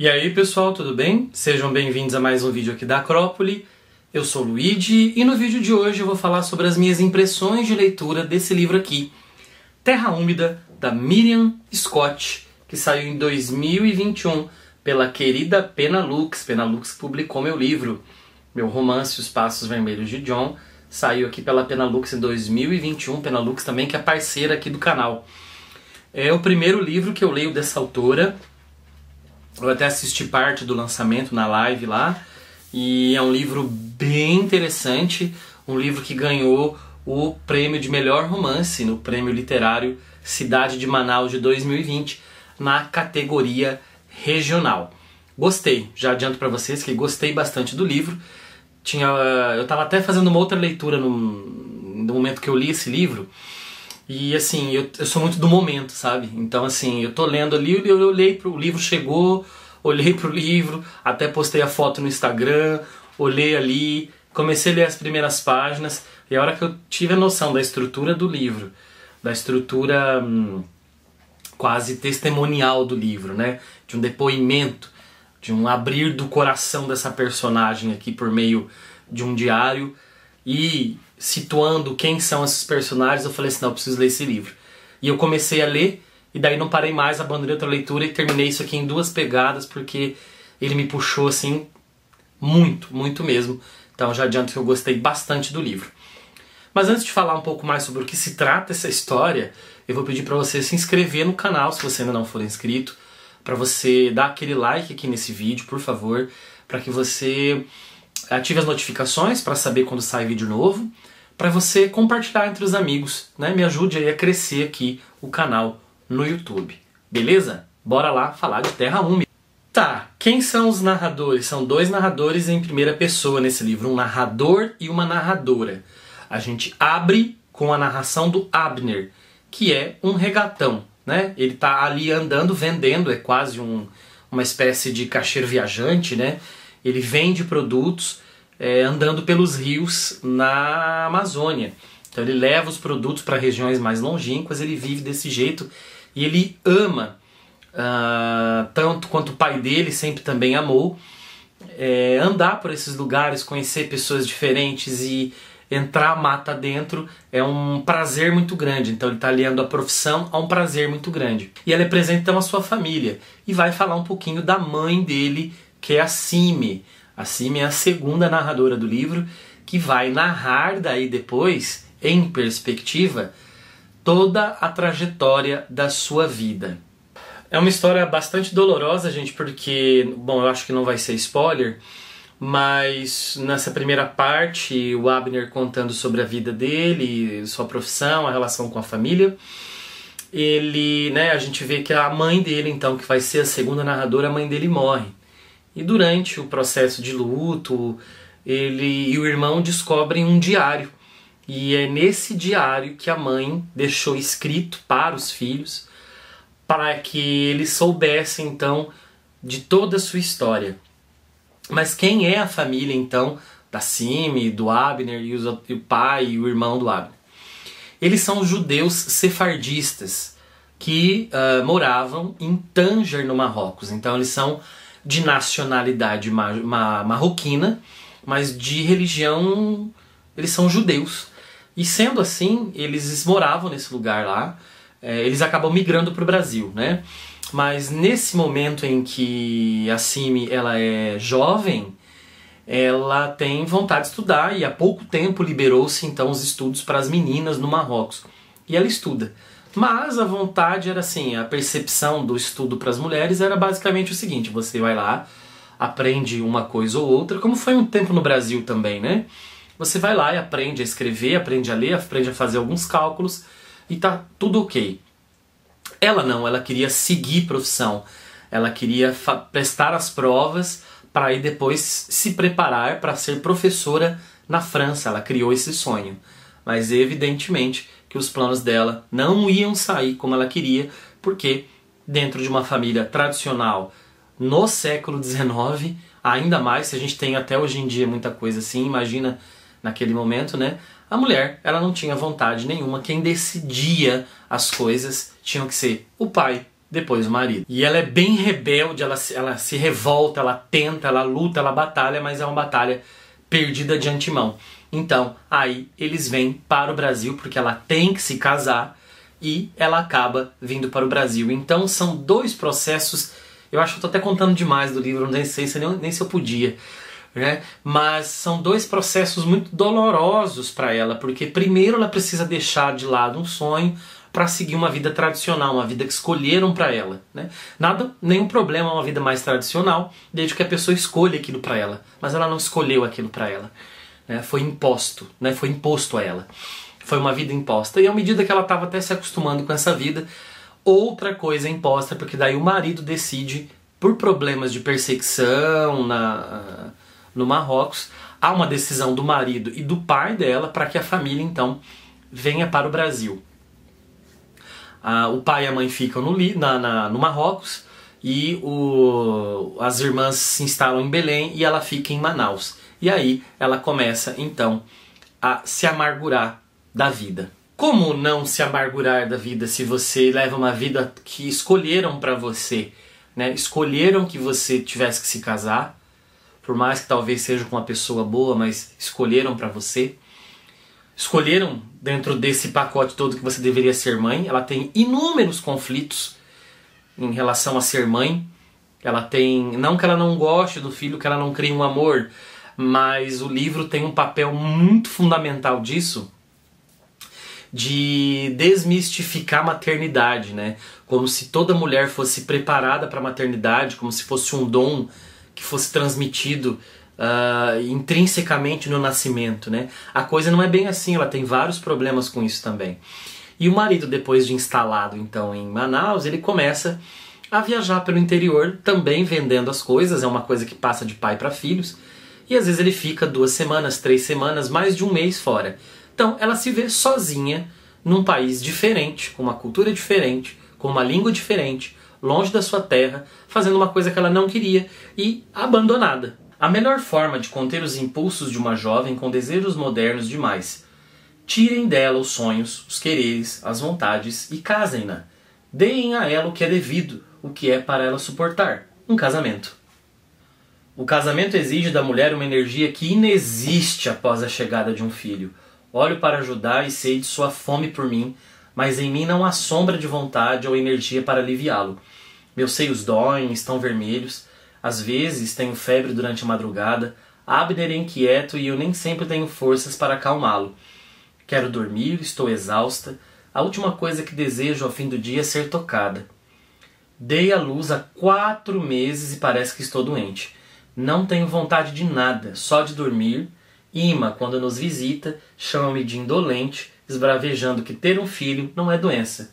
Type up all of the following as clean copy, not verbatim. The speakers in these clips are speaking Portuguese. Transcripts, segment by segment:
E aí pessoal, tudo bem? Sejam bem-vindos a mais um vídeo aqui da Acrópole. Eu sou o Luigi e no vídeo de hoje eu vou falar sobre as minhas impressões de leitura desse livro aqui, Terra Úmida, da Miriam Scott, que saiu em 2021 pela querida Penalux. Penalux publicou meu livro, meu romance Os Passos Vermelhos de John, saiu aqui pela Penalux em 2021, Penalux também que é parceira aqui do canal. É o primeiro livro que eu leio dessa autora. Eu até assisti parte do lançamento na live lá, e é um livro bem interessante, um livro que ganhou o prêmio de melhor romance no prêmio literário Cidade de Manaus de 2020, na categoria regional. Gostei, já adianto para vocês que gostei bastante do livro. Eu estava até fazendo uma outra leitura no momento que eu li esse livro, e assim, eu sou muito do momento, sabe? Então assim, eu tô lendo ali, eu olhei pro livro, chegou, olhei pro livro, até postei a foto no Instagram, olhei ali, comecei a ler as primeiras páginas, e a hora que eu tive a noção da estrutura do livro, da estrutura quase testemunial do livro, né? De um depoimento, de um abrir do coração dessa personagem aqui por meio de um diário, e situando quem são esses personagens, eu falei assim, não, eu preciso ler esse livro. E eu comecei a ler, e daí não parei mais, abandonei outra leitura e terminei isso aqui em 2 pegadas, porque ele me puxou assim, muito, muito mesmo. Então já adianto que eu gostei bastante do livro. Mas antes de falar um pouco mais sobre o que se trata essa história, eu vou pedir para você se inscrever no canal, se você ainda não for inscrito, para você dar aquele like aqui nesse vídeo, por favor, para que você ative as notificações para saber quando sai vídeo novo, para você compartilhar entre os amigos, né? Me ajude aí a crescer aqui o canal no YouTube, beleza? Bora lá falar de Terra Úmida. Tá, quem são os narradores? São 2 narradores em primeira pessoa nesse livro, um narrador e uma narradora. A gente abre com a narração do Abner, que é um regatão, né? Ele tá ali andando, vendendo, é quase uma espécie de caixeiro viajante, né? Ele vende produtos andando pelos rios na Amazônia. Então ele leva os produtos para regiões mais longínquas, ele vive desse jeito e ele ama, tanto quanto o pai dele sempre também amou, andar por esses lugares, conhecer pessoas diferentes e entrar mata dentro é um prazer muito grande. Então ele está aliando a profissão a um prazer muito grande. E ele apresenta então a sua família e vai falar um pouquinho da mãe dele, que é a Sime. A Sime é a segunda narradora do livro, que vai narrar daí depois, em perspectiva, toda a trajetória da sua vida. É uma história bastante dolorosa, gente, porque, bom, eu acho que não vai ser spoiler, mas nessa primeira parte, o Abner contando sobre a vida dele, sua profissão, a relação com a família, ele, né, a gente vê que a mãe dele, então, que vai ser a segunda narradora, a mãe dele morre. E durante o processo de luto, ele e o irmão descobrem um diário. E é nesse diário que a mãe deixou escrito para os filhos, para que eles soubessem, então, de toda a sua história. Mas quem é a família, então, da Sime, do Abner, e o pai e o irmão do Abner? Eles são judeus sefardistas que moravam em Tanger, no Marrocos. Então eles são de nacionalidade marroquina, mas de religião, eles são judeus. E sendo assim, eles moravam nesse lugar lá, eles acabam migrando para o Brasil, né? Mas nesse momento em que a Sime ela é jovem, ela tem vontade de estudar e há pouco tempo liberou-se então os estudos para as meninas no Marrocos. E ela estuda. Mas a vontade era assim, a percepção do estudo para as mulheres era basicamente o seguinte: você vai lá, aprende uma coisa ou outra, como foi um tempo no Brasil também, né? Você vai lá e aprende a escrever, aprende a ler, aprende a fazer alguns cálculos e tá tudo ok. Ela não, ela queria seguir profissão, ela queria prestar as provas para aí depois se preparar para ser professora na França. Ela criou esse sonho, mas evidentemente que os planos dela não iam sair como ela queria, porque dentro de uma família tradicional no século XIX, ainda mais, se a gente tem até hoje em dia muita coisa assim, imagina naquele momento, né? A mulher, ela não tinha vontade nenhuma, quem decidia as coisas tinham que ser o pai depois o marido. E ela é bem rebelde, ela se revolta, ela tenta, ela luta, ela batalha, mas é uma batalha perdida de antemão. Então, aí eles vêm para o Brasil, porque ela tem que se casar, e ela acaba vindo para o Brasil. Então são dois processos, eu acho que eu tô até contando demais do livro, não sei nem se eu podia, né? Mas são dois processos muito dolorosos para ela, porque primeiro ela precisa deixar de lado um sonho para seguir uma vida tradicional, uma vida que escolheram para ela, né? Nenhum problema uma vida mais tradicional, desde que a pessoa escolha aquilo para ela, mas ela não escolheu aquilo para ela, né? Foi imposto, né? Foi imposto a ela. Foi uma vida imposta. E à medida que ela estava até se acostumando com essa vida, outra coisa é imposta, porque daí o marido decide, por problemas de perseguição no Marrocos, há uma decisão do marido e do pai dela para que a família então venha para o Brasil. O pai e a mãe ficam no Marrocos e as irmãs se instalam em Belém e ela fica em Manaus. E aí ela começa então a se amargurar da vida. Como não se amargurar da vida se você leva uma vida que escolheram para você, né? Escolheram que você tivesse que se casar, por mais que talvez seja com uma pessoa boa, mas escolheram para você. Escolheram dentro desse pacote todo que você deveria ser mãe. Ela tem inúmeros conflitos em relação a ser mãe. Ela tem, não que ela não goste do filho, que ela não crie um amor, mas o livro tem um papel muito fundamental disso, de desmistificar a maternidade, né? Como se toda mulher fosse preparada para a maternidade, como se fosse um dom que fosse transmitido intrinsecamente no nascimento, né? A coisa não é bem assim, ela tem vários problemas com isso também. E o marido, depois de instalado então em Manaus, ele começa a viajar pelo interior, também vendendo as coisas, é uma coisa que passa de pai para filhos, e às vezes ele fica 2 semanas, 3 semanas, mais de um mês fora. Então ela se vê sozinha num país diferente, com uma cultura diferente, com uma língua diferente, longe da sua terra, fazendo uma coisa que ela não queria e abandonada. A melhor forma de conter os impulsos de uma jovem com desejos modernos demais: tirem dela os sonhos, os quereres, as vontades e casem-na. Deem a ela o que é devido, o que é para ela suportar: um casamento. O casamento exige da mulher uma energia que inexiste após a chegada de um filho. Olho para ajudar e sei de sua fome por mim, mas em mim não há sombra de vontade ou energia para aliviá-lo. Meus seios doem, estão vermelhos, às vezes tenho febre durante a madrugada, Abner é inquieto e eu nem sempre tenho forças para acalmá-lo. Quero dormir, estou exausta, a última coisa que desejo ao fim do dia é ser tocada. Dei à luz há 4 meses e parece que estou doente. Não tenho vontade de nada, só de dormir. Ima, quando nos visita, chama-me de indolente, esbravejando que ter um filho não é doença.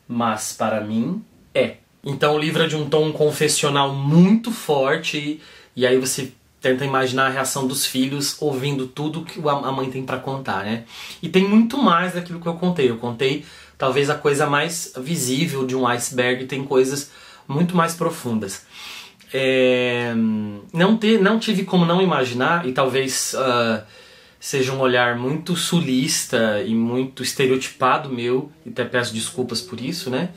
Mas para mim é. Então o livro é de um tom confessional muito forte e aí você tenta imaginar a reação dos filhos ouvindo tudo que a mãe tem para contar, né? E tem muito mais daquilo que eu contei. Eu contei talvez a coisa mais visível de um iceberg, tem coisas muito mais profundas. Não tive como não imaginar, e talvez seja um olhar muito sulista e muito estereotipado meu, e até peço desculpas por isso, né?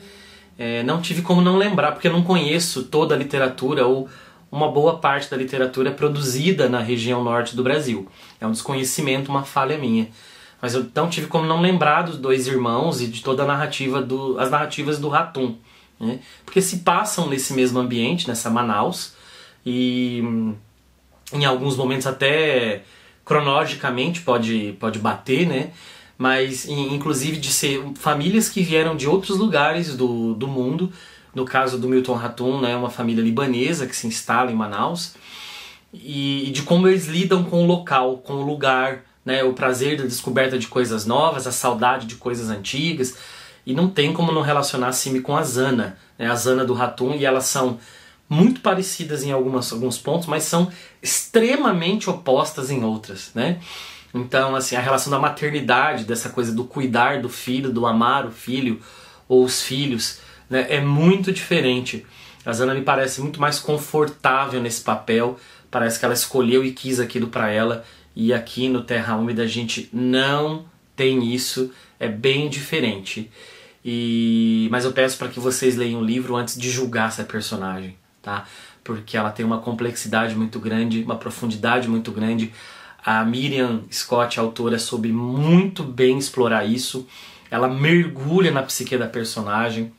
Não tive como não lembrar, porque eu não conheço toda a literatura ou uma boa parte da literatura produzida na região norte do Brasil. É um desconhecimento, uma falha minha. Mas eu não tive como não lembrar dos 2 irmãos e de toda a narrativa, as narrativas do Ratum, né? Porque se passam nesse mesmo ambiente, nessa Manaus, e em alguns momentos até cronologicamente pode bater, né? Mas inclusive de ser famílias que vieram de outros lugares do mundo. No caso do Milton Ratum, né, uma família libanesa que se instala em Manaus, e de como eles lidam com o local, com o lugar, né, o prazer da descoberta de coisas novas, a saudade de coisas antigas. E não tem como não relacionar Simi com a Zana, né, a Zana do Ratum, e elas são muito parecidas em alguns pontos, mas são extremamente opostas em outras, né? Então, assim, a relação da maternidade, dessa coisa do cuidar do filho, do amar o filho ou os filhos, né, é muito diferente. A Zana me parece muito mais confortável nesse papel, parece que ela escolheu e quis aquilo para ela, e aqui no Terra Úmida a gente não tem isso, é bem diferente. Mas eu peço para que vocês leiam o livro antes de julgar essa personagem, tá? Porque ela tem uma complexidade muito grande, uma profundidade muito grande. A Miriam Scott, a autora, soube muito bem explorar isso. Ela mergulha na psique da personagem,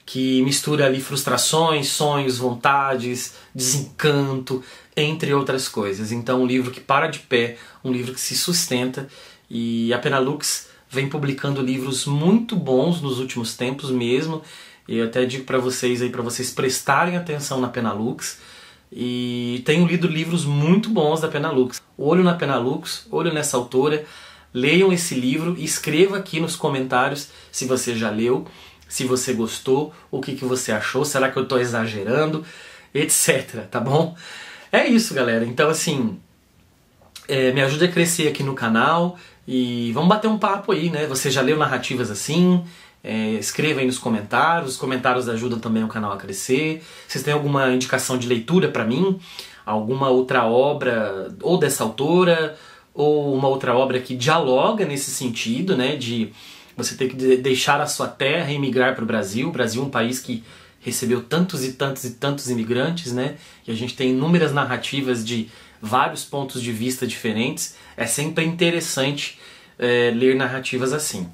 que mistura ali frustrações, sonhos, vontades, desencanto, entre outras coisas. Então, um livro que para de pé, um livro que se sustenta, e a Penalux vem publicando livros muito bons nos últimos tempos mesmo. E eu até digo para vocês aí, para vocês prestarem atenção na Penalux. E tenho lido livros muito bons da Penalux. Olho na Penalux, olho nessa autora, leiam esse livro e escreva aqui nos comentários se você já leu, se você gostou, o que você achou, será que eu estou exagerando, etc, tá bom? É isso, galera. Então, assim, me ajude a crescer aqui no canal e vamos bater um papo aí, né? Você já leu narrativas assim? Escreva aí nos comentários, os comentários ajudam também o canal a crescer. Vocês têm alguma indicação de leitura pra mim? Alguma outra obra, ou dessa autora, ou uma outra obra que dialoga nesse sentido, né? De você ter que deixar a sua terra e emigrar para o Brasil. O Brasil é um país que recebeu tantos e tantos e tantos imigrantes, né? E a gente tem inúmeras narrativas de vários pontos de vista diferentes. É sempre interessante ler narrativas assim.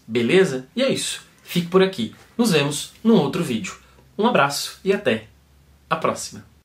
Beleza? E é isso. Fique por aqui. Nos vemos num outro vídeo. Um abraço e até a próxima.